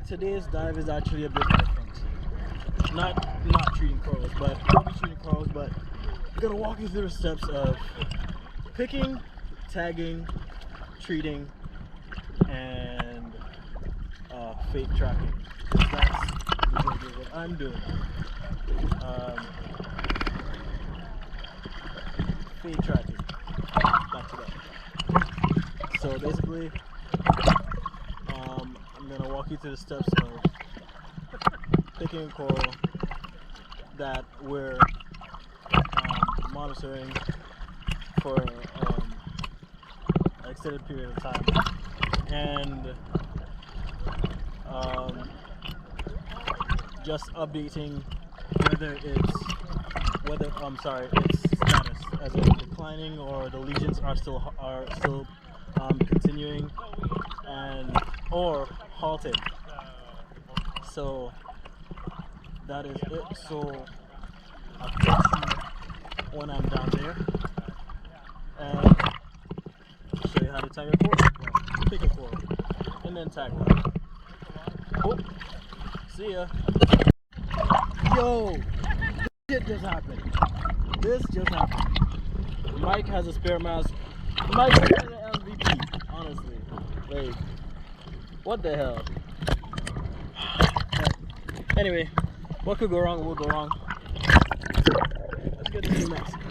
today's dive is actually a bit different. Not treating corals, but we'll be treating corals, but I'm gonna walk you through the steps of picking, tagging, treating, and fate tracking. That's usually what I'm doing. Fate tracking. Back to that. So basically, I'm gonna walk you through the steps of picking a coral that we're monitoring for an extended period of time, and just updating its status, as in declining or the lesions are still continuing and or halted. So that is it. So I'll catch you when I'm down there and show you how to tag a coral. Well, pick a coral and then tag one. Oh, see ya. Yo, shit just happened. This just happened. Mike has a spare mask. Mike is an MVP, honestly. Like, what the hell? But anyway, what could go wrong will go wrong. Let's get to New Mexico.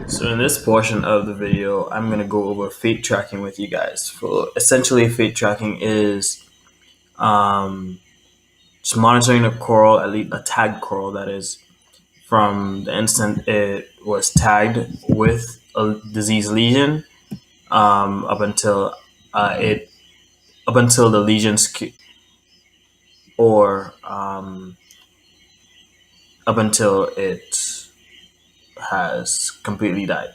So in this portion of the video, I'm going to go over fate tracking with you guys. Essentially, fate tracking is just monitoring a coral, at least a tagged coral, that is, from the instant it was tagged with a disease lesion up until the lesions or up until it has completely died.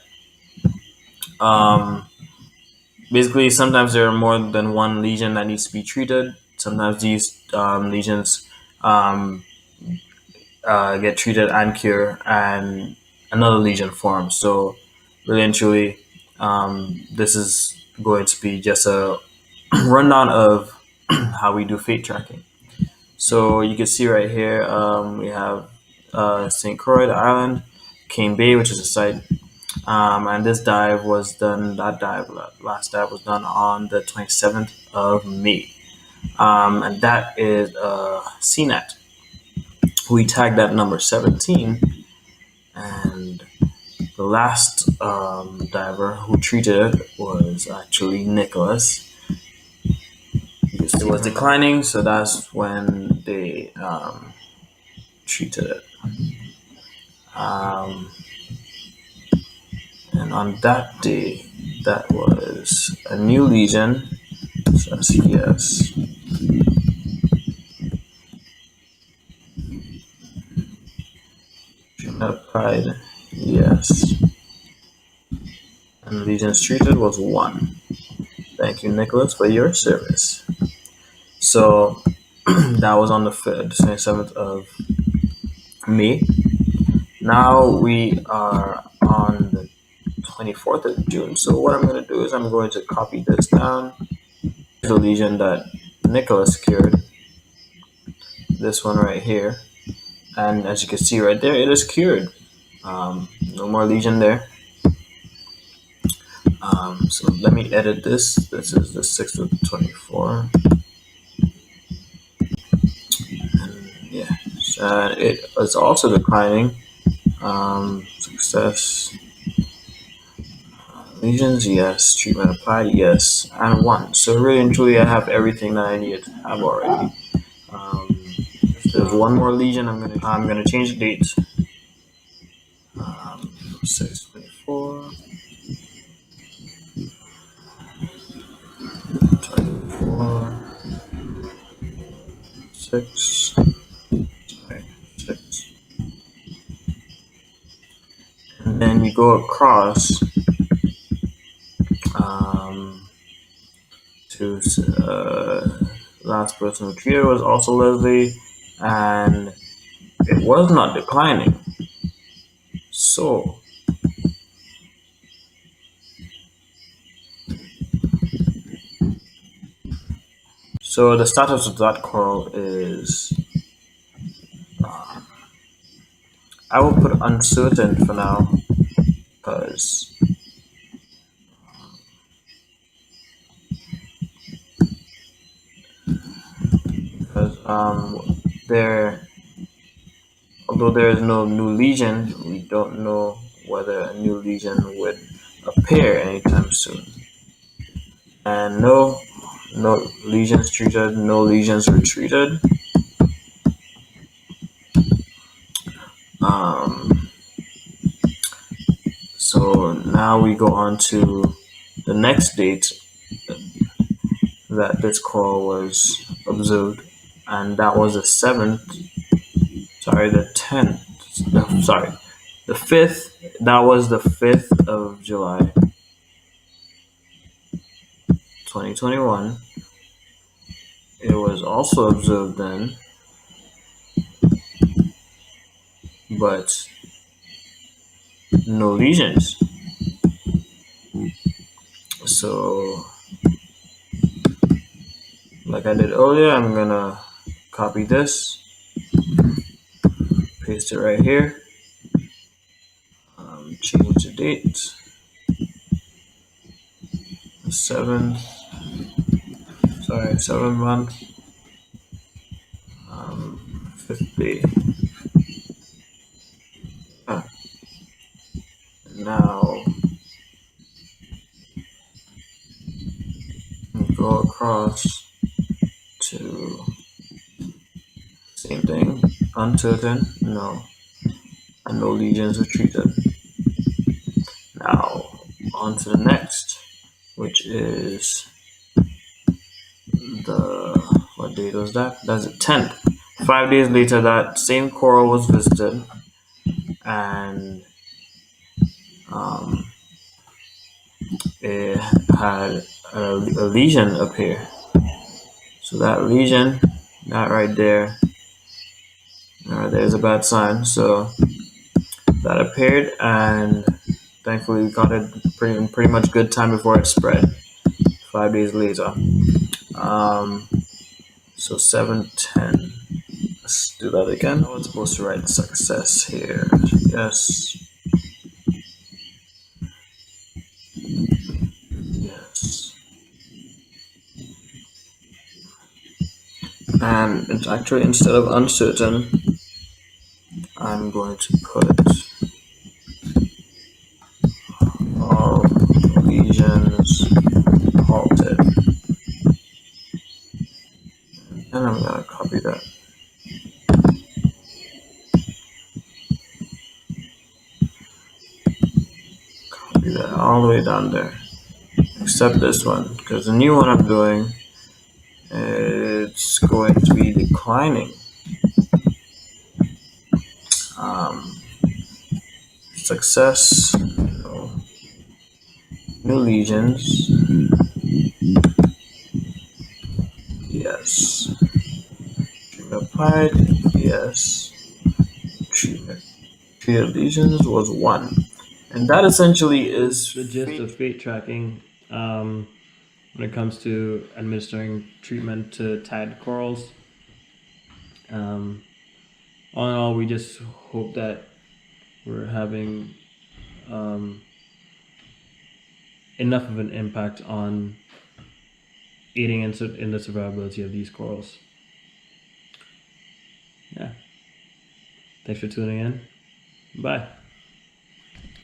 Basically, sometimes there are more than one lesion that needs to be treated. Sometimes these lesions get treated and cure, and another lesion forms. So, really and truly, this is going to be just a rundown of how we do fate tracking. So you can see right here, we have St. Croix, the island, Cane Bay, which is a site. And this dive was done, last dive was done on the 27th of May. And that is CNET. We tagged that number 17. And the last diver who treated it was actually Nicholas. It was declining, so that's when they treated it. And on that day, that was a new lesion. So that's yes. Applied, yes. And lesions treated was 1. Thank you, Nicholas, for your service. So that was on the 27th of May. Now we are on the 24th of June. So what I'm going to do is I'm going to copy this down. The lesion that Nicholas cured, this one right here, and as you can see right there, it is cured. No more lesion there. So let me edit this. This is the 6th of 24. And yeah, it is also declining. Success. Lesions, yes. Treatment applied, yes. And 1. So really and truly, I have everything that I needed to have already. If there's one more lesion, I'm gonna change the date. 6/24, 24, 6, sorry, 6. And then you go across to last person who treated was also Leslie, and it was not declining. So the status of that coral is, I will put uncertain for now, because there, although there is no new lesion, we don't know whether a new lesion would appear anytime soon. And no lesions treated, no lesions were treated. So now we go on to the next date that this coral was observed, and that was the 7th, sorry, the 10th, sorry, the 5th, that was the 5th of July, 2021. It was also observed then, but no lesions. So, like I did earlier, I'm gonna copy this, paste it right here, change the date, the 7th, sorry, 7th month, 5th day. Now go across to same thing, uncertain, no, and no lesions were treated. Now on to the next, which is what date was that? That's the 10th. 5 days later, that same coral was visited, and it had a lesion appear. So that lesion, that right there, there's a bad sign. So that appeared, and thankfully we got it pretty much good time before it spread. 5 days later. So 7/10. Let's do that again. I was supposed to write success here. Yes. Yes. And it's actually, instead of uncertain, I'm going to put all lesions halted. And I'm going to copy that. Copy that all the way down there. Except this one, because the new one I'm doing, it's going to be declining. Success, no. New lesions, yes. Treatment applied, yes. Treated lesions was 1. And that essentially is the gist of fate tracking when it comes to administering treatment to tide corals. All in all, we just hope that we're having enough of an impact on aiding in the survivability of these corals. Yeah. Thanks for tuning in. Bye.